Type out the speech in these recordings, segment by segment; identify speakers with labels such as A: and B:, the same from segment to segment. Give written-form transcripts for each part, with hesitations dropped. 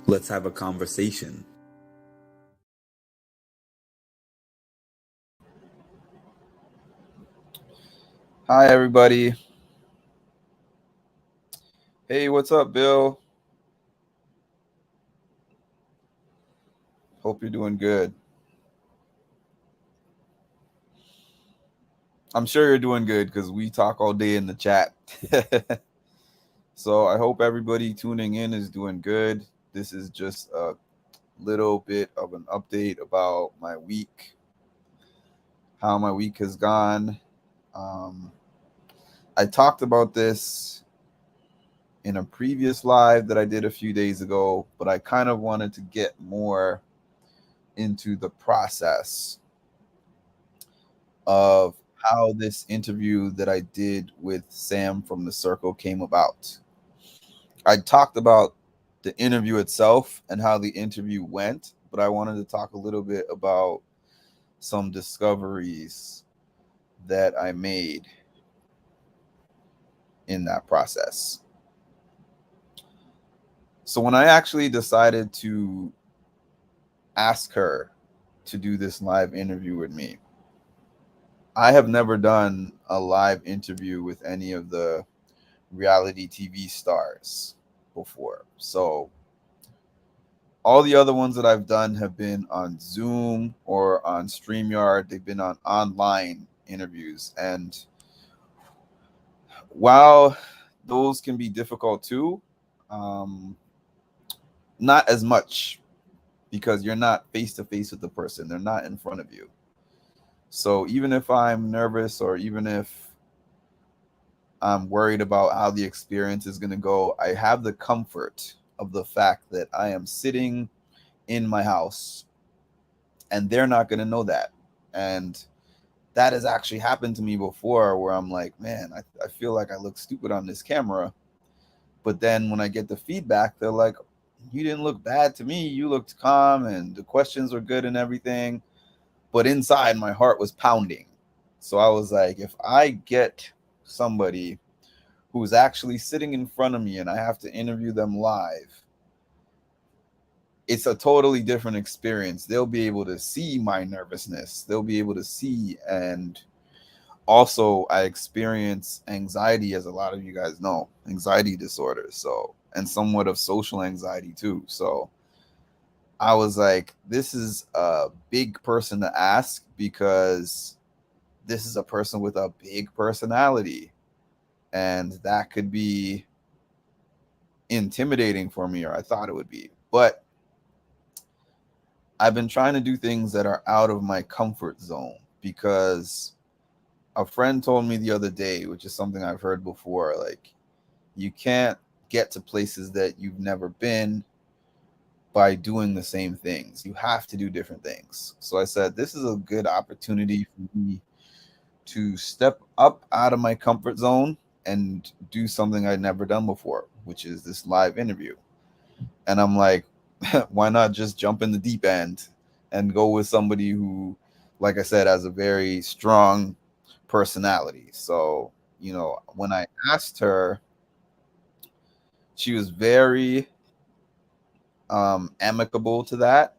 A: Let's have a conversation.
B: Hi, everybody. Hey, what's up, Bill? Hope you're doing good. I'm sure you're doing good because we talk all day in the chat. So I hope everybody tuning in is doing good. This is just a little bit of an update about my week, how my week has gone. Um, I talked about this in a previous live that I did a few days ago, but I kind of wanted to get more into the process of how this interview that I did with Sam from the Circle came about. I talked about the interview itself and how the interview went, but I wanted to talk a little bit about some discoveries that I made in that process. So when I actually decided to ask her to do this live interview with me, I have never done a live interview with any of the reality TV stars before. So all the other ones that I've done have been on Zoom or on StreamYard. They've been on online interviews. And while those can be difficult too, um, not as much because you're not face to face with the person, they're not in front of you. So even if I'm nervous or even if I'm worried about how the experience is going to go, I have the comfort of the fact that I am sitting in my house and they're not going to know that. And that has actually happened to me before where I'm like, man, I feel like I look stupid on this camera. But then when I get the feedback, they're like, you didn't look bad to me. You looked calm and the questions were good and everything. But inside, my heart was pounding. So I was like, if I get somebody who's actually sitting in front of me and I have to interview them live, it's a totally different experience. They'll be able to see my nervousness. They'll be able to see. And also, I experience anxiety, as a lot of you guys know, anxiety disorders. So, and somewhat of social anxiety too. So I was like, this is a big person to ask because this is a person with a big personality. And that could be intimidating for me, or I thought it would be. But I've been trying to do things that are out of my comfort zone because a friend told me the other day, which is something I've heard before, like you can't get to places that you've never been by doing the same things. You have to do different things. So I said, this is a good opportunity for me to step up out of my comfort zone and do something I'd never done before, which is this live interview. And I'm like, why not just jump in the deep end and go with somebody who, like I said, has a very strong personality. So, when I asked her, she was very amicable to that.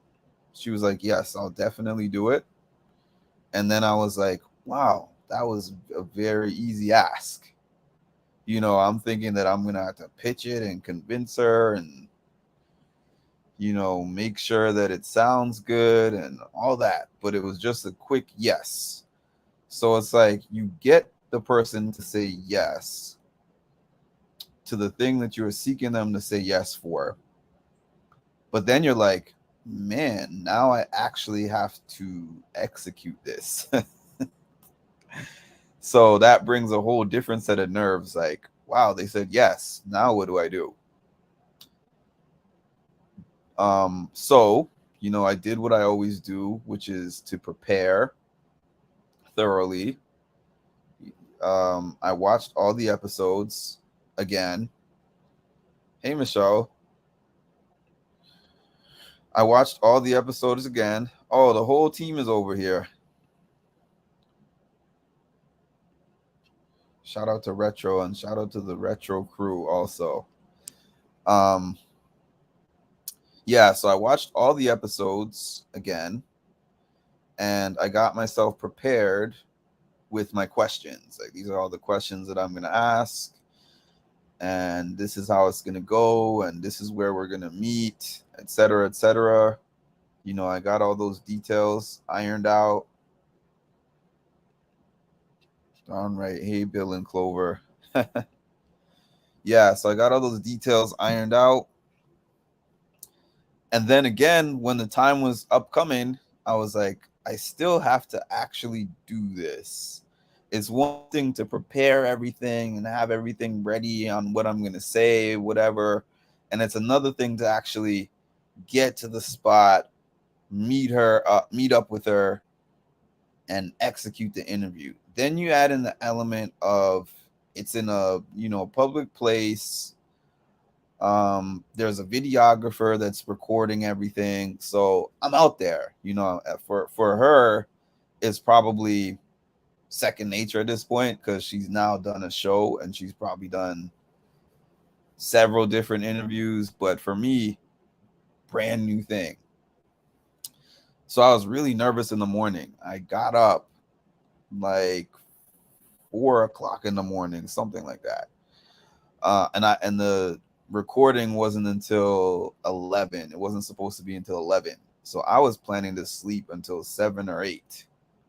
B: She was like, yes, I'll definitely do it. And then I was like, wow, that was a very easy ask. I'm thinking that I'm going to have to pitch it and convince her and make sure that it sounds good and all that. But it was just a quick yes. So it's like you get the person to say yes to the thing that you're seeking them to say yes for. But then you're like, man, now I actually have to execute this. So that brings a whole different set of nerves. Like, wow, they said yes. Now what do I do? So I did what I always do, which is to prepare thoroughly. I watched all the episodes again. Hey, Michelle. I watched all the episodes again. Oh, the whole team is over here. Shout out to Retro and shout out to the Retro crew also. Um, Yeah, so I watched all the episodes again, and I got myself prepared with my questions. Like, these are all the questions that I'm going to ask, and this is how it's going to go, and this is where we're going to meet, etc., etc. You know, I got all those details ironed out. All right. Hey, Bill and Clover. Yeah, so I got all those details ironed out. And then again, when the time was upcoming, I was like, I still have to actually do this. It's one thing to prepare everything and have everything ready on what I'm going to say, whatever. And it's another thing to actually get to the spot, meet up with her, and execute the interview. Then you add in the element of it's in a, public place. There's a videographer that's recording everything, so I'm out there. For her, it's probably second nature at this point because she's now done a show and she's probably done several different interviews. But for me, brand new thing. So I was really nervous in the morning. I got up like 4 o'clock in the morning, something like that. And the recording wasn't until 11. It wasn't supposed to be until 11. So I was planning to sleep until 7 or 8,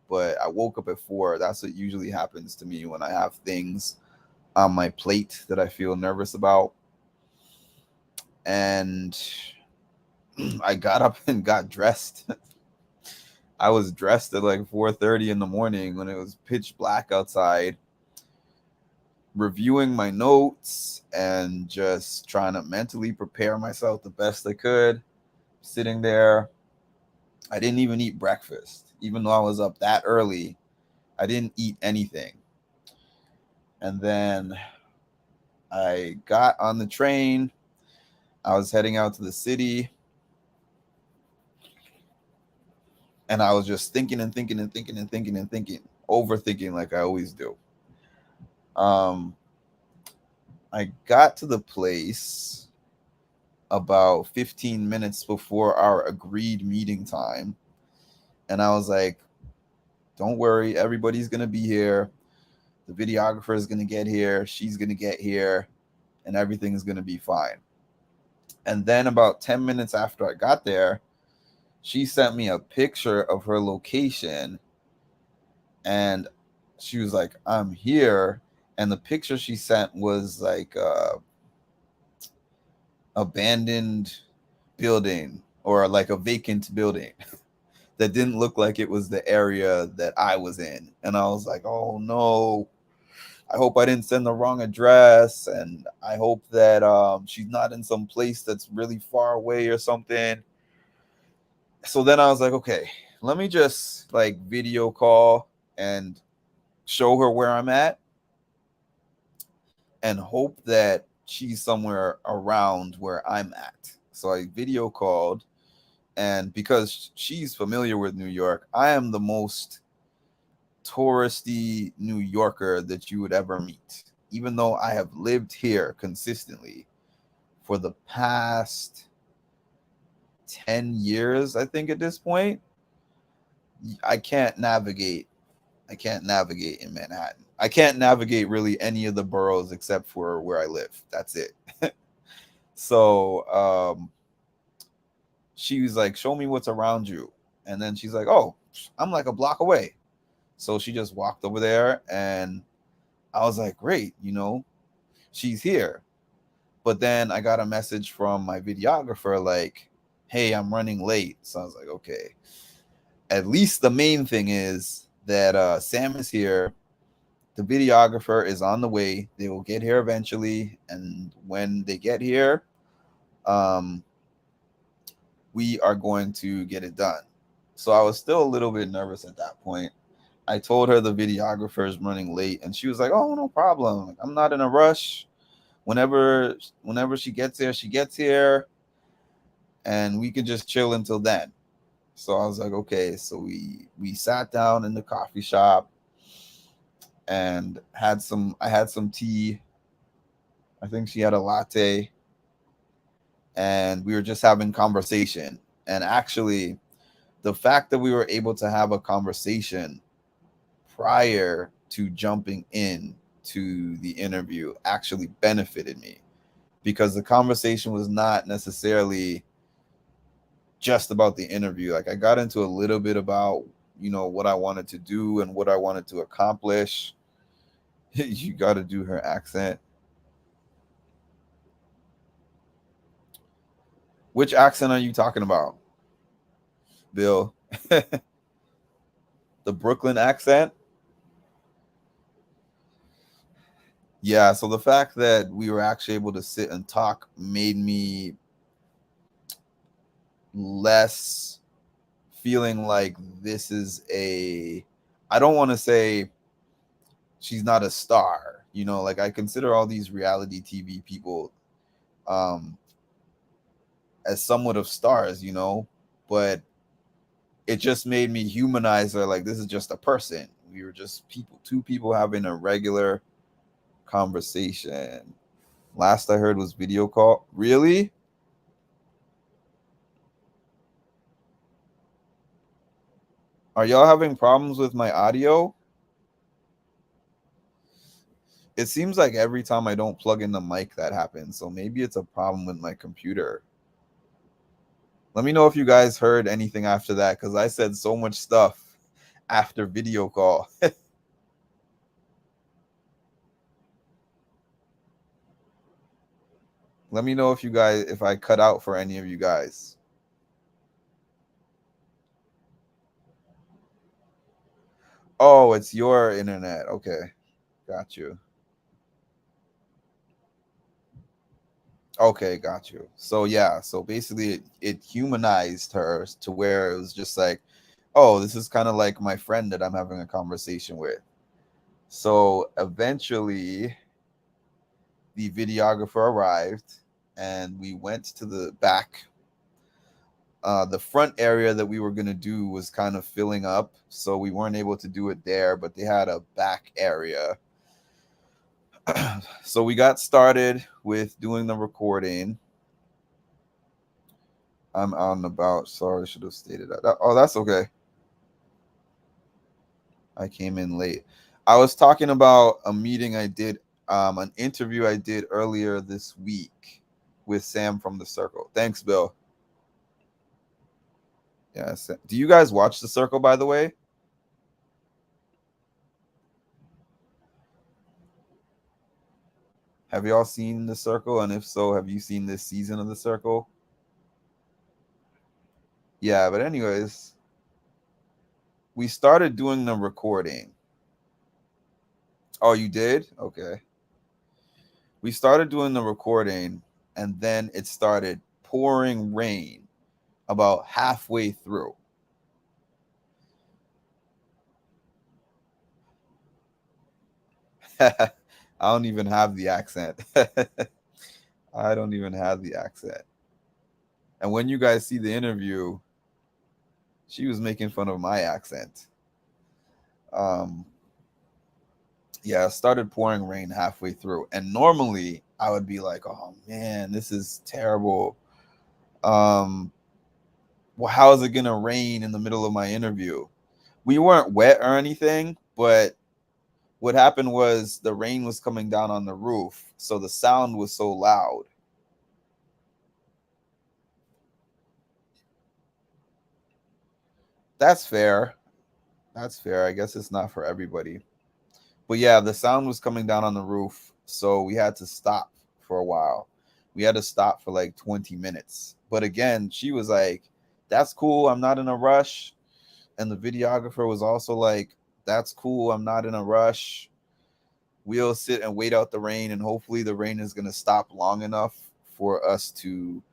B: but I woke up at 4. That's what usually happens to me when I have things on my plate that I feel nervous about. And I got up and got dressed. I was dressed at like 4:30 in the morning when it was pitch black outside, reviewing my notes and just trying to mentally prepare myself the best I could. Sitting there, I didn't even eat breakfast. Even though I was up that early, I didn't eat anything. And then I got on the train. I was heading out to the city. And I was just thinking and thinking and thinking and thinking and thinking, overthinking like I always do. Um, I got to the place about 15 minutes before our agreed meeting time. And I was like, don't worry, everybody's going to be here. The videographer is going to get here. She's going to get here. And everything's going to be fine. And then about 10 minutes after I got there, she sent me a picture of her location. And she was like, I'm here. And the picture she sent was like abandoned building or like a vacant building that didn't look like it was the area that I was in. And I was like, oh no, I hope I didn't send the wrong address. And I hope that she's not in some place that's really far away or something. So then I was like, okay, let me just like video call and show her where I'm at and hope that she's somewhere around where I'm at. So I video called, and because she's familiar with New York, I am the most touristy New Yorker that you would ever meet. Even though I have lived here consistently for the past 10 years, I think at this point, I can't navigate. I can't navigate in Manhattan. I can't navigate really any of the boroughs except for where I live. That's it. So she was like, show me what's around you. And then she's like, oh, I'm like a block away. So she just walked over there, and I was like, great, she's here. But then I got a message from my videographer like, hey, I'm running late. So I was like, okay. At least the main thing is that Sam is here. The videographer is on the way. They will get here eventually. And when they get here, um, we are going to get it done. So I was still a little bit nervous at that point. I told her the videographer is running late, and she was like, oh, no problem. I'm not in a rush. Whenever she gets here, she gets here, and we can just chill until then. So I was like, okay. So we sat down in the coffee shop and I had some tea. I think she had a latte. and we were just having conversation. And actually, the fact that we were able to have a conversation prior to jumping in to the interview actually benefited me, because the conversation was not necessarily just about the interview. Like, I got into a little bit about, what I wanted to do and what I wanted to accomplish. You got to do her accent. Which accent are you talking about, Bill? The Brooklyn accent? Yeah, so the fact that we were actually able to sit and talk made me less feeling like this is I don't want to say she's not a star, like I consider all these reality TV people as somewhat of stars, but it just made me humanize her. Like, this is just a person. We were just two people having a regular conversation. Last I heard was video call. Really? Are y'all having problems with my audio? It seems like every time I don't plug in the mic that happens. So maybe it's a problem with my computer. Let me know if you guys heard anything after that, because I said so much stuff after video call. Let me know if I cut out for any of you guys. Oh, it's your internet. Okay. Got you. Okay, got you. So yeah, so basically it humanized her to where it was just like, oh, this is kind of like my friend that I'm having a conversation with. So eventually the videographer arrived and we went to the back. The front area that we were going to do was kind of filling up, so we weren't able to do it there, but they had a back area. So we got started with doing the recording. I'm out and about. Sorry, I should have stated that. Oh, that's okay. I came in late. I was talking about a meeting I did, an interview I did earlier this week with Sam from The Circle. Thanks, Bill. Yeah. Do you guys watch The Circle, by the way? Have y'all seen The Circle? And if so, have you seen this season of The Circle? Yeah, but anyways, we started doing the recording. Oh, you did? Okay. We started doing the recording, and then it started pouring rain about halfway through. I don't even have the accent. I don't even have the accent. And when you guys see the interview, she was making fun of my accent. Yeah, it started pouring rain halfway through. And normally I would be like, oh man, this is terrible. Well, how is it gonna rain in the middle of my interview? We weren't wet or anything, but what happened was the rain was coming down on the roof, so the sound was so loud. That's fair. That's fair. I guess it's not for everybody. But yeah, the sound was coming down on the roof, so we had to stop for a while. We had to stop for like 20 minutes. But again, she was like, "That's cool. I'm not in a rush." And the videographer was also like, "That's cool. I'm not in a rush. We'll sit and wait out the rain, and hopefully the rain is going to stop long enough for us to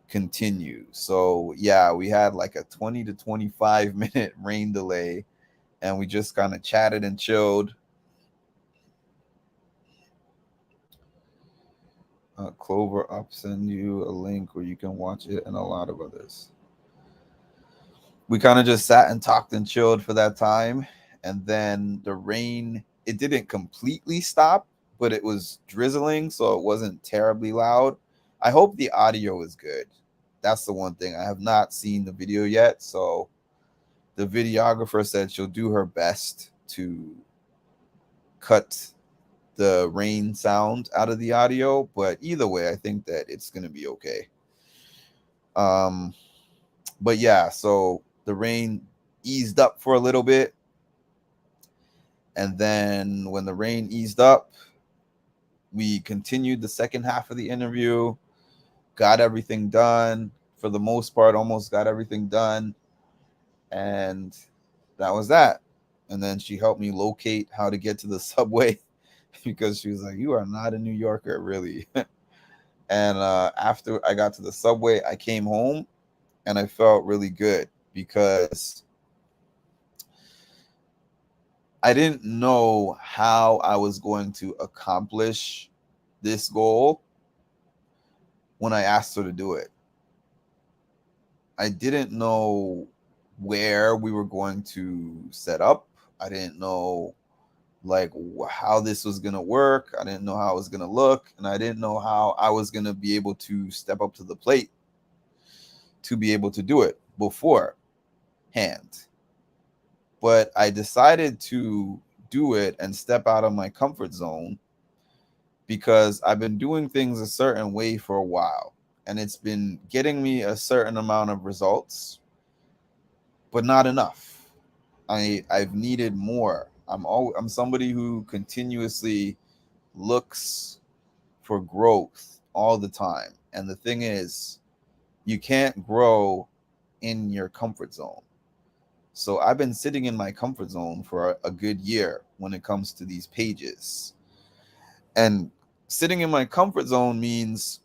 B: continue." So yeah, we had like a 20 to 25-minute rain delay, and we just kind of chatted and chilled. Clover Up send you a link where you can watch it and a lot of others. We kind of just sat and talked and chilled for that time, and then the rain, it didn't completely stop, but it was drizzling, so it wasn't terribly loud. I hope the audio is good. That's the one thing. I have not seen the video yet, so the videographer said she'll do her best to cut the rain sound out of the audio, but either way, I think that it's going to be okay. But yeah, so the rain eased up for a little bit, and then when the rain eased up, we continued the second half of the interview, got everything done for the most part, almost got everything done, and that was that. And then she helped me locate how to get to the subway because she was like, "You are not a New Yorker, really." And after I got to the subway, I came home and I felt really good because I didn't know how I was going to accomplish this goal when I asked her to do it. I didn't know where we were going to set up. I didn't know like how this was going to work. I didn't know how it was going to look, and I didn't know how I was going to be able to step up to the plate to be able to do it beforehand. But I decided to do it and step out of my comfort zone because I've been doing things a certain way for a while, and it's been getting me a certain amount of results, but not enough. I've needed more. I'm somebody who continuously looks for growth all the time. And the thing is, you can't grow in your comfort zone. So I've been sitting in my comfort zone for a good year when it comes to these pages. And sitting in my comfort zone means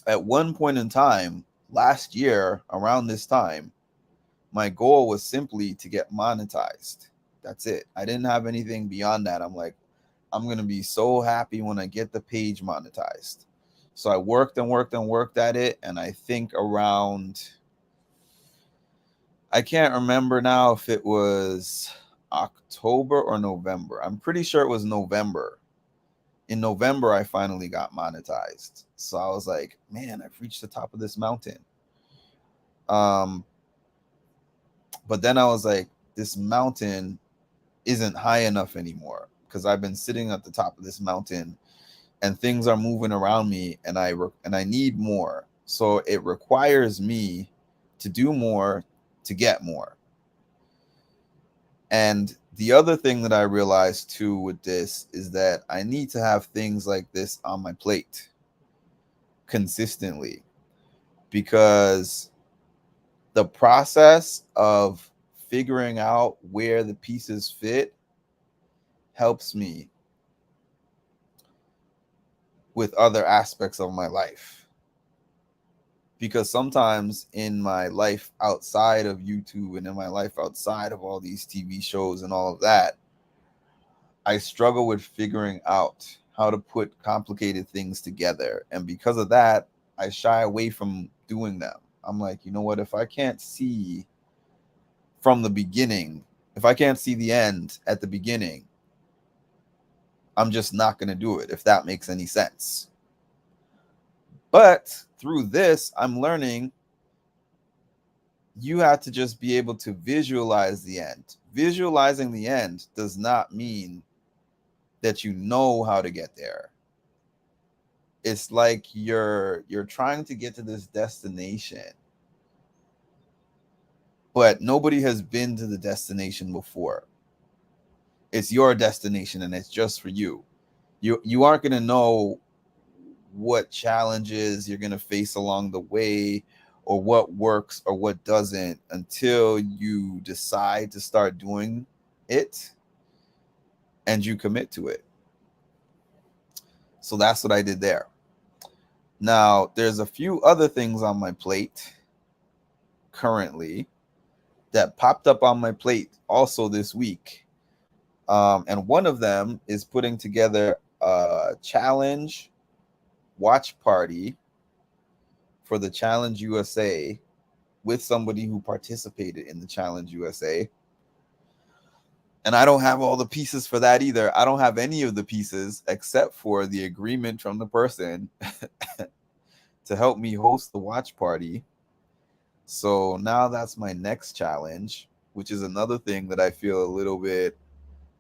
B: at one point in time, last year, around this time, my goal was simply to get monetized. That's it. I didn't have anything beyond that. I'm like, I'm going to be so happy when I get the page monetized. So I worked and worked and worked at it. And I think around, I can't remember now if it was October or November. I'm pretty sure it was November. In November, I finally got monetized. So I was like, man, I've reached the top of this mountain. But then I was like, this mountain isn't high enough anymore because I've been sitting at the top of this mountain and things are moving around me, and I need more. So it requires me to do more to get more. And the other thing that I realized too with this is that I need to have things like this on my plate consistently, because the process of figuring out where the pieces fit helps me with other aspects of my life. Because sometimes in my life outside of YouTube and in my life outside of all these TV shows and all of that, I struggle with figuring out how to put complicated things together. And because of that, I shy away from doing them. I'm like, you know what? If I can't see from the beginning, if I can't see the end at the beginning, I'm just not going to do it, if that makes any sense. But through this, I'm learning you have to just be able to visualize the end. Visualizing the end does not mean that you know how to get there. It's like you're trying to get to this destination, but nobody has been to the destination before. It's your destination and it's just for you. You aren't going to know what challenges you're going to face along the way, or what works or what doesn't, until you decide to start doing it and you commit to it. So that's what I did there. Now, there's a few other things on my plate currently that popped up on my plate also this week. And one of them is putting together a challenge watch party for the Challenge USA with somebody who participated in the Challenge USA. And I don't have all the pieces for that either. I don't have any of the pieces except for the agreement from the person to help me host the watch party. So now that's my next challenge, which is another thing that I feel a little bit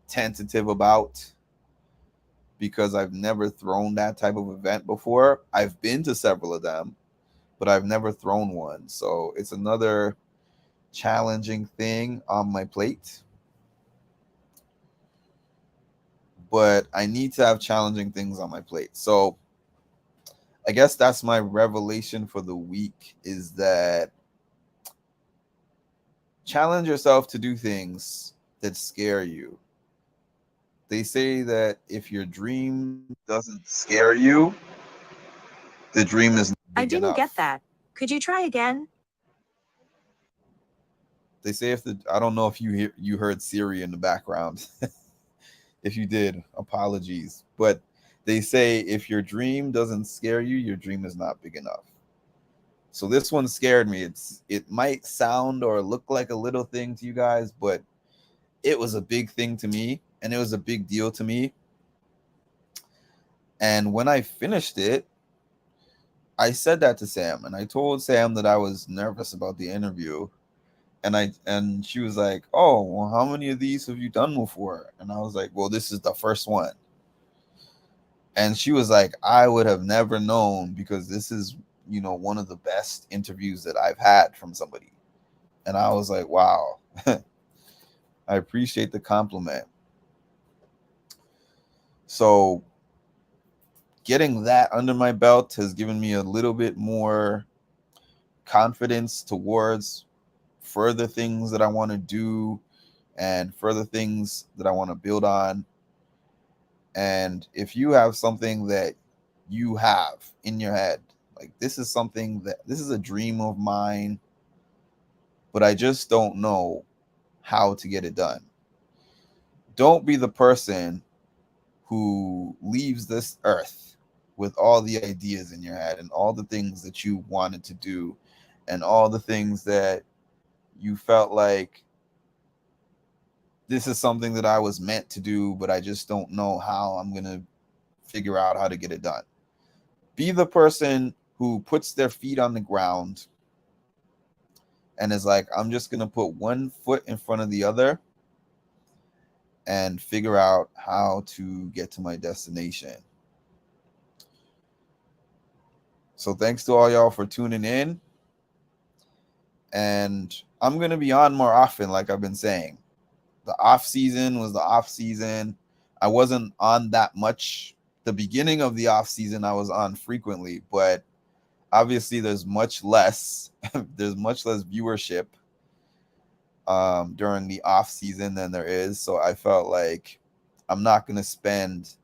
B: tentative about because I've never thrown that type of event before. I've been to several of them, but I've never thrown one. So it's another challenging thing on my plate. But I need to have challenging things on my plate. So I guess that's my revelation for the week, is that challenge yourself to do things that scare you. They say that if your dream doesn't scare you, the dream is not big
A: I didn't
B: enough.
A: get that. Could you try again?
B: They say I don't know if you heard Siri in the background. If you did, apologies. But they say if your dream doesn't scare you, your dream is not big enough. So this one scared me. It might sound or look like a little thing to you guys, but it was a big thing to me, and it was a big deal to me. And when I finished it, I said that to Sam, and I told Sam that I was nervous about the interview. And she was like, "Oh, well, how many of these have you done before?" And I was like, "Well, this is the first one." And she was like, "I would have never known, because this is, one of the best interviews that I've had from somebody." And I was like, "Wow." I appreciate the compliment. So getting that under my belt has given me a little bit more confidence towards further things that I want to do and further things that I want to build on. And if you have something that you have in your head, like this is a dream of mine, but I just don't know how to get it done. Don't be the person who leaves this earth with all the ideas in your head and all the things that you wanted to do and all the things that you felt like, this is something that I was meant to do, but I just don't know how I'm going to figure out how to get it done. Be the person who puts their feet on the ground and is like, I'm just going to put one foot in front of the other and figure out how to get to my destination. So thanks to all y'all for tuning in. And I'm going to be on more often, like I've been saying. The off season was the off season. I wasn't on that much. The beginning of the off season, I was on frequently, but obviously there's much less viewership during the off season than there is. So I felt like I'm not going to spend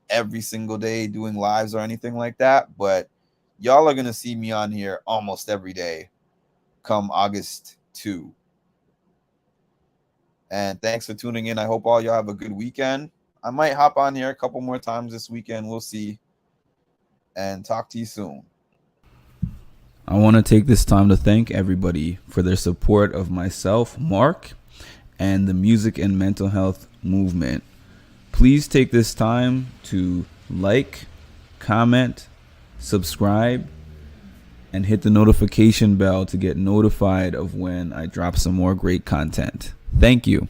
B: every single day doing lives or anything like that, but y'all are going to see me on here almost every day come August 2. And thanks for tuning in. I hope all y'all have a good weekend. I might hop on here a couple more times this weekend. We'll see. And talk to you soon. I want to take this time to thank everybody for their support of myself, Mark, and the music and mental health movement. Please take this time to like, comment, subscribe, and hit the notification bell to get notified of when I drop some more great content. Thank you.